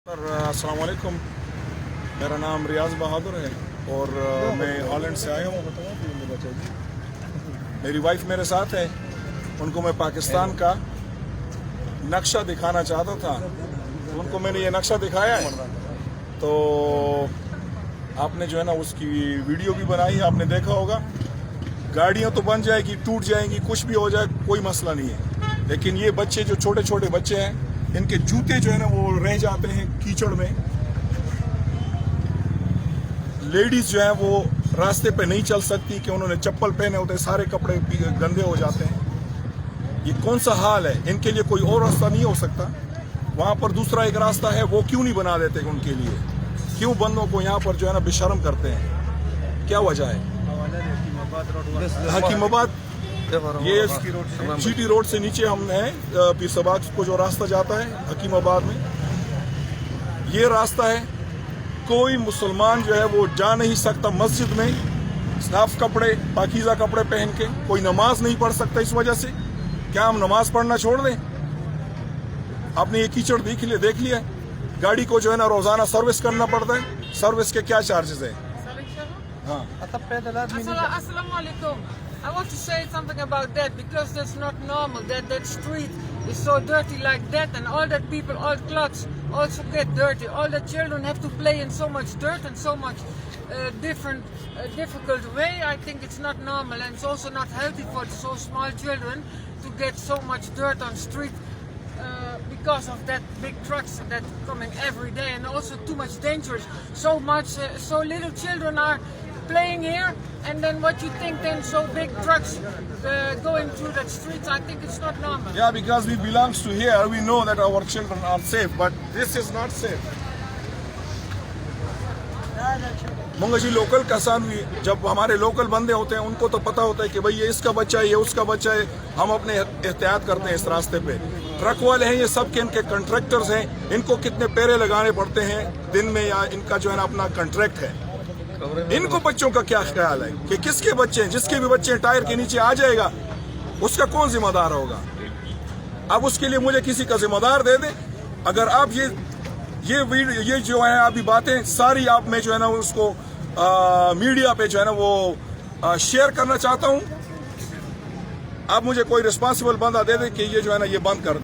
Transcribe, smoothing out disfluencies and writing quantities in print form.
अस्सलाम वालेकुम, मेरा नाम रियाज बहादुर है और मैं हॉलैंड से आया हूँ। मेरी वाइफ मेरे साथ है। उनको मैं पाकिस्तान का नक्शा दिखाना चाहता था। उनको मैंने ये नक्शा दिखाया है, तो आपने जो है ना उसकी वीडियो भी बनाई है, आपने देखा होगा। गाड़ियाँ तो बन जाएगी, टूट जाएंगी, कुछ भी हो जाए, कोई मसला नहीं है। लेकिन ये बच्चे जो छोटे छोटे बच्चे हैं, इनके जूते जो है ना वो रह जाते हैं कीचड़ में। लेडीज जो है वो रास्ते पे नहीं चल सकती कि उन्होंने चप्पल पहने होते, सारे कपड़े गंदे हो जाते हैं। ये कौन सा हाल है? इनके लिए कोई और रास्ता नहीं हो सकता? वहां पर दूसरा एक रास्ता है, वो क्यों नहीं बना देते उनके लिए? क्यों बंदों को यहाँ पर जो है ना बेशर्म करते हैं? क्या वजह है? हकीमाबाद, ये जीटी रोड से नीचे हम हैं, पीरसबाग को जो रास्ता जाता है हकीमाबाद में, ये रास्ता है। कोई मुसलमान जो है वो जा नहीं सकता मस्जिद में साफ कपड़े, पाकीज़ा कपड़े पहन के। कोई नमाज नहीं पढ़ सकता इस वजह से। क्या हम नमाज पढ़ना छोड़ दें? आपने ये कीचड़ देख लिया। गाड़ी को जो है ना रोजाना सर्विस करना पड़ता है। सर्विस के क्या चार्जेस है? हाँ, Assalamualaikum. I want to say something about that because that's not normal. That street is so dirty like that, and all that people, all clothes also get dirty. All the children have to play in so much dirt and so much difficult way. I think it's not normal, and it's also not healthy for so small children to get so much dirt on street because of that big trucks that coming every day, and also too much dangerous. So little children are playing here, and then what you think then so big trucks going through that streets, I think it's not normal. yeah, because we belongs to here, we know that our children are safe, but this is not safe. मंगा जी, local किसान भी, जब हमारे local बंदे होते हैं, उनको तो पता होता है कि भाई ये इसका बच्चा है, ये उसका बच्चा है। हम अपने एहतियात करते हैं इस रास्ते पे। ट्रक वाले हैं, ये सब के इनके कंट्रैक्टर्स हैं। इनको कितने पैरे लगाने पड़ते हैं दिन में, या इनका जो है ना अपना कॉन्ट्रैक्ट है। इनको बच्चों का क्या ख्याल है कि किसके बच्चे हैं? जिसके भी बच्चे टायर के नीचे आ जाएगा, उसका कौन जिम्मेदार होगा? अब उसके लिए मुझे किसी का जिम्मेदार दे दे। अगर आप ये जो है अभी बातें सारी आप में जो है ना उसको मीडिया पे जो है ना वो शेयर करना चाहता हूं, आप मुझे कोई रिस्पॉन्सिबल बंदा दे दे कि ये जो है ना ये बंद कर दे।